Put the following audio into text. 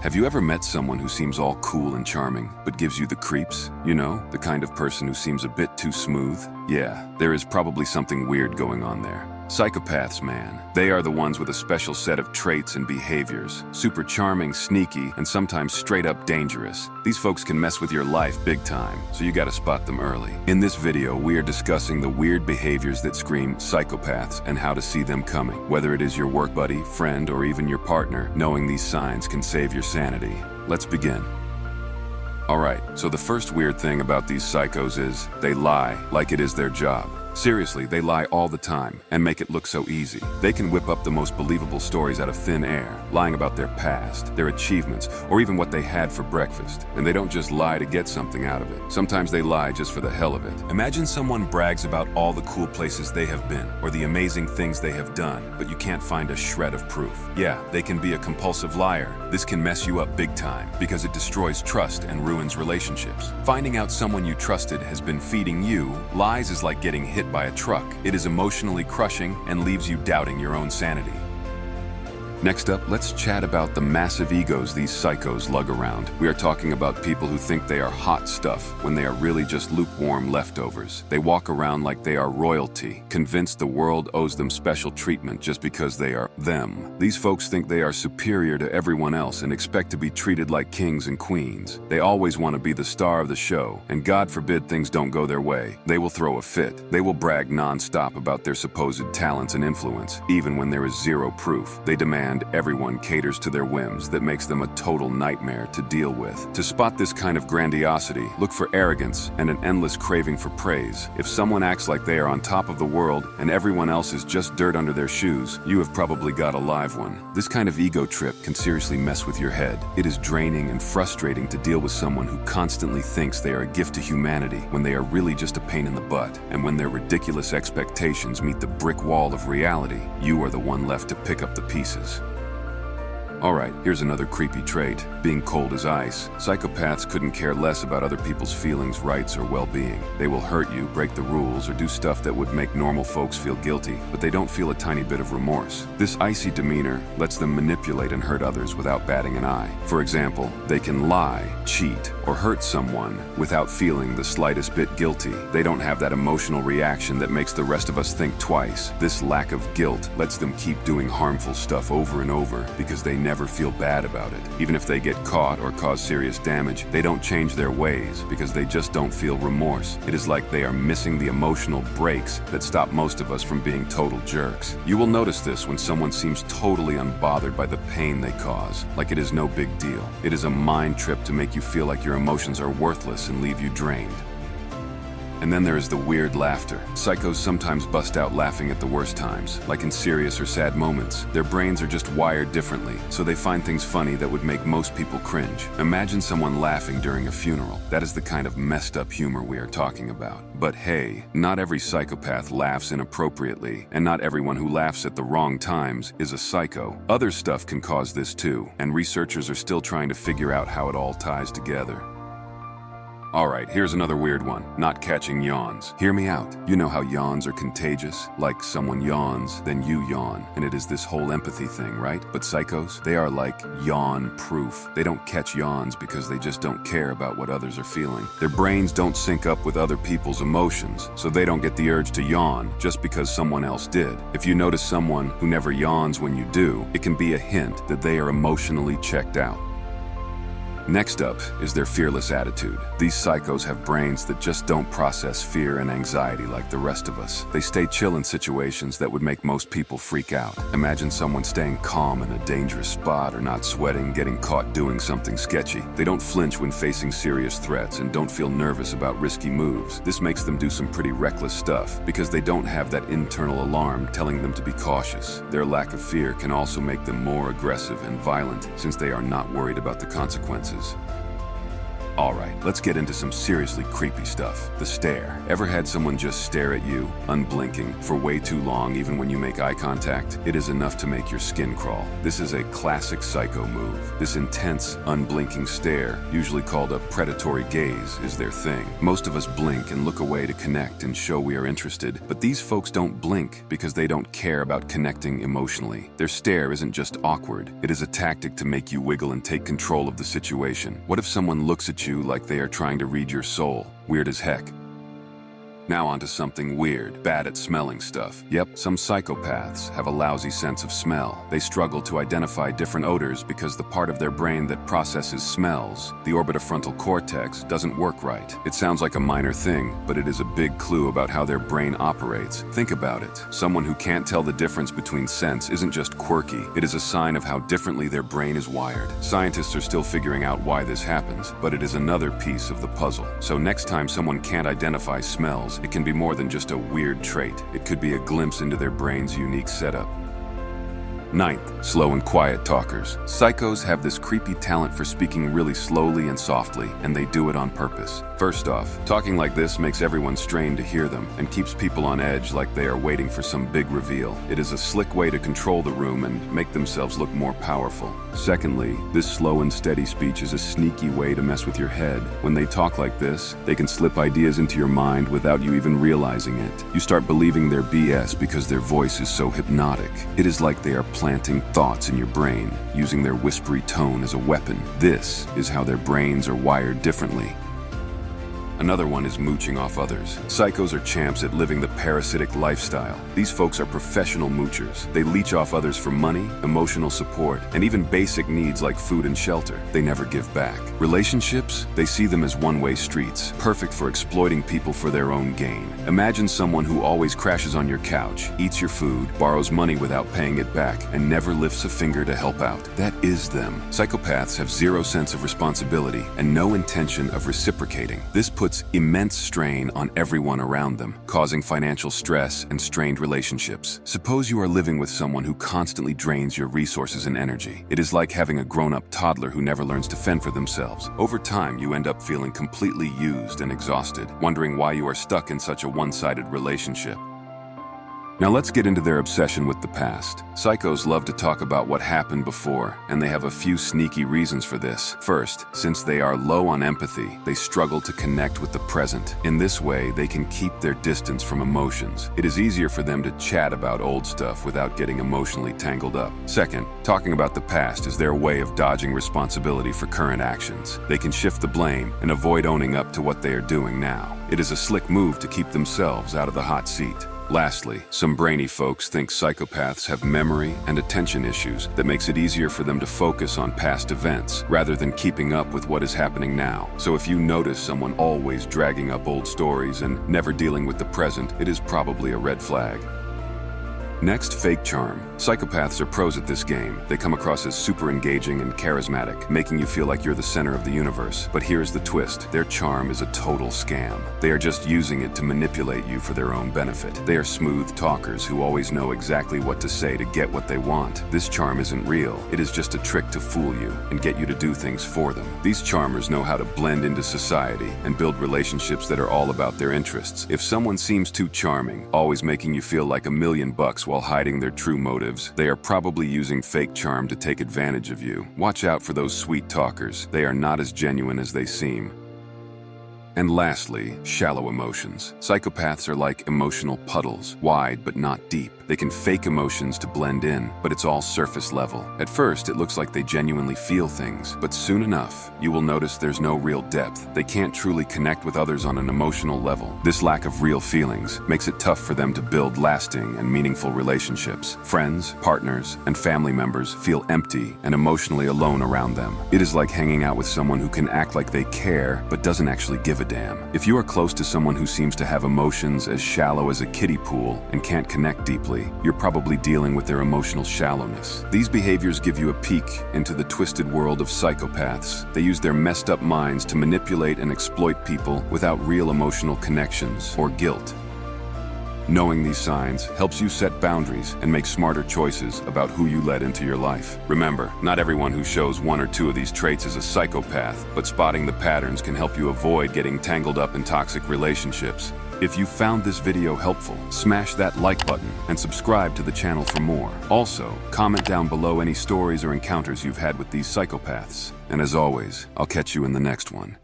Have you ever met someone who seems all cool and charming, but gives you the creeps? You know, the kind of person who seems a bit too smooth? Yeah, there is probably something weird going on there. Psychopaths, man. They are the ones with a special set of traits and behaviors. Super charming, sneaky, and sometimes straight up dangerous. These folks can mess with your life big time, so you gotta spot them early. In this video, we are discussing the weird behaviors that scream psychopaths and how to see them coming. Whether it is your work buddy, friend, or even your partner, knowing these signs can save your sanity. Let's begin. Alright, so the first weird thing about these psychos is they lie like it is their job. Seriously, they lie all the time and make it look so easy. They can whip up the most believable stories out of thin air, lying about their past, their achievements, or even what they had for breakfast. And they don't just lie to get something out of it. Sometimes they lie just for the hell of it. Imagine someone brags about all the cool places they have been or the amazing things they have done, but you can't find a shred of proof. Yeah, they can be a compulsive liar. This can mess you up big time because it destroys trust and ruins relationships. Finding out someone you trusted has been feeding you lies is like getting hit by a truck. It is emotionally crushing and leaves you doubting your own sanity. Next up, let's chat about the massive egos these psychos lug around. We are talking about people who think they are hot stuff when they are really just lukewarm leftovers. They walk around like they are royalty, convinced the world owes them special treatment just because they are them. These folks think they are superior to everyone else and expect to be treated like kings and queens. They always want to be the star of the show, and God forbid things don't go their way. They will throw a fit. They will brag non-stop about their supposed talents and influence, even when there is zero proof. They demand everyone caters to their whims that makes them a total nightmare to deal with. To spot this kind of grandiosity, look for arrogance and an endless craving for praise. If someone acts like they are on top of the world and everyone else is just dirt under their shoes, you have probably got a live one. This kind of ego trip can seriously mess with your head. It is draining and frustrating to deal with someone who constantly thinks they are a gift to humanity when they are really just a pain in the butt. And when their ridiculous expectations meet the brick wall of reality, you are the one left to pick up the pieces. Alright, here's another creepy trait, being cold as ice. Psychopaths couldn't care less about other people's feelings, rights, or well-being. They will hurt you, break the rules, or do stuff that would make normal folks feel guilty, but they don't feel a tiny bit of remorse. This icy demeanor lets them manipulate and hurt others without batting an eye. For example, they can lie, cheat, or hurt someone without feeling the slightest bit guilty. They don't have that emotional reaction that makes the rest of us think twice. This lack of guilt lets them keep doing harmful stuff over and over because they never feel bad about it. Even if they get caught or cause serious damage, they don't change their ways because they just don't feel remorse. It is like they are missing the emotional brakes that stop most of us from being total jerks. You will notice this when someone seems totally unbothered by the pain they cause, like it is no big deal. It is a mind trip to make you feel like your emotions are worthless and leave you drained. And then there is the weird laughter. Psychos sometimes bust out laughing at the worst times, like in serious or sad moments. Their brains are just wired differently, so they find things funny that would make most people cringe. Imagine someone laughing during a funeral. That is the kind of messed up humor we are talking about. But hey, not every psychopath laughs inappropriately, and not everyone who laughs at the wrong times is a psycho. Other stuff can cause this too, and researchers are still trying to figure out how it all ties together. Alright, here's another weird one, not catching yawns. Hear me out. You know how yawns are contagious? Like someone yawns, then you yawn, and it is this whole empathy thing, right? But psychos, they are like yawn-proof. They don't catch yawns because they just don't care about what others are feeling. Their brains don't sync up with other people's emotions, so they don't get the urge to yawn just because someone else did. If you notice someone who never yawns when you do, it can be a hint that they are emotionally checked out. Next up is their fearless attitude. These psychos have brains that just don't process fear and anxiety like the rest of us. They stay chill in situations that would make most people freak out. Imagine someone staying calm in a dangerous spot or not sweating, getting caught doing something sketchy. They don't flinch when facing serious threats and don't feel nervous about risky moves. This makes them do some pretty reckless stuff because they don't have that internal alarm telling them to be cautious. Their lack of fear can also make them more aggressive and violent since they are not worried about the consequences. Alright, let's get into some seriously creepy stuff. The stare. Ever had someone just stare at you, unblinking, for way too long even when you make eye contact? It is enough to make your skin crawl. This is a classic psycho move. This intense, unblinking stare, usually called a predatory gaze, is their thing. Most of us blink and look away to connect and show we are interested, but these folks don't blink because they don't care about connecting emotionally. Their stare isn't just awkward, it is a tactic to make you wiggle and take control of the situation. What if someone looks at you like they are trying to read your soul? Weird as heck. Now onto something weird, bad at smelling stuff. Yep, some psychopaths have a lousy sense of smell. They struggle to identify different odors because the part of their brain that processes smells, the orbitofrontal cortex, doesn't work right. It sounds like a minor thing, but it is a big clue about how their brain operates. Think about it. Someone who can't tell the difference between scents isn't just quirky, it is a sign of how differently their brain is wired. Scientists are still figuring out why this happens, but it is another piece of the puzzle. So next time someone can't identify smells, it can be more than just a weird trait. It could be a glimpse into their brain's unique setup. Ninth, slow and quiet talkers. Psychos have this creepy talent for speaking really slowly and softly, and they do it on purpose. First off, talking like this makes everyone strain to hear them and keeps people on edge like they are waiting for some big reveal. It is a slick way to control the room and make themselves look more powerful. Secondly, this slow and steady speech is a sneaky way to mess with your head. When they talk like this, they can slip ideas into your mind without you even realizing it. You start believing their BS because their voice is so hypnotic. It is like they are planting thoughts in your brain, using their whispery tone as a weapon. This is how their brains are wired differently. Another one is mooching off others. Psychos are champs at living the parasitic lifestyle. These folks are professional moochers. They leech off others for money, emotional support, and even basic needs like food and shelter. They never give back. Relationships, they see them as one-way streets, perfect for exploiting people for their own gain. Imagine someone who always crashes on your couch, eats your food, borrows money without paying it back, and never lifts a finger to help out. That is them. Psychopaths have zero sense of responsibility and no intention of reciprocating. This puts immense strain on everyone around them, causing financial stress and strained relationships. Suppose you are living with someone who constantly drains your resources and energy. It is like having a grown-up toddler who never learns to fend for themselves. Over time, you end up feeling completely used and exhausted, wondering why you are stuck in such a one-sided relationship. Now let's get into their obsession with the past. Psychos love to talk about what happened before, and they have a few sneaky reasons for this. First, since they are low on empathy, they struggle to connect with the present. In this way, they can keep their distance from emotions. It is easier for them to chat about old stuff without getting emotionally tangled up. Second, talking about the past is their way of dodging responsibility for current actions. They can shift the blame and avoid owning up to what they are doing now. It is a slick move to keep themselves out of the hot seat. Lastly, some brainy folks think psychopaths have memory and attention issues that makes it easier for them to focus on past events rather than keeping up with what is happening now. So if you notice someone always dragging up old stories and never dealing with the present, it is probably a red flag. Next, fake charm. Psychopaths are pros at this game. They come across as super engaging and charismatic, making you feel like you're the center of the universe. But here's the twist. Their charm is a total scam. They are just using it to manipulate you for their own benefit. They are smooth talkers who always know exactly what to say to get what they want. This charm isn't real. It is just a trick to fool you and get you to do things for them. These charmers know how to blend into society and build relationships that are all about their interests. If someone seems too charming, always making you feel like $1,000,000 while hiding their true motives, they are probably using fake charm to take advantage of you. Watch out for those sweet talkers. They are not as genuine as they seem. And lastly, shallow emotions. Psychopaths are like emotional puddles, wide but not deep. They can fake emotions to blend in, but it's all surface level. At first, it looks like they genuinely feel things, but soon enough, you will notice there's no real depth. They can't truly connect with others on an emotional level. This lack of real feelings makes it tough for them to build lasting and meaningful relationships. Friends, partners, and family members feel empty and emotionally alone around them. It is like hanging out with someone who can act like they care, but doesn't actually give a damn. If you are close to someone who seems to have emotions as shallow as a kiddie pool and can't connect deeply, you're probably dealing with their emotional shallowness. These behaviors give you a peek into the twisted world of psychopaths. They use their messed up minds to manipulate and exploit people without real emotional connections or guilt. Knowing these signs helps you set boundaries and make smarter choices about who you let into your life. Remember, not everyone who shows one or two of these traits is a psychopath, but spotting the patterns can help you avoid getting tangled up in toxic relationships. If you found this video helpful, smash that like button and subscribe to the channel for more. Also, comment down below any stories or encounters you've had with these psychopaths. And as always, I'll catch you in the next one.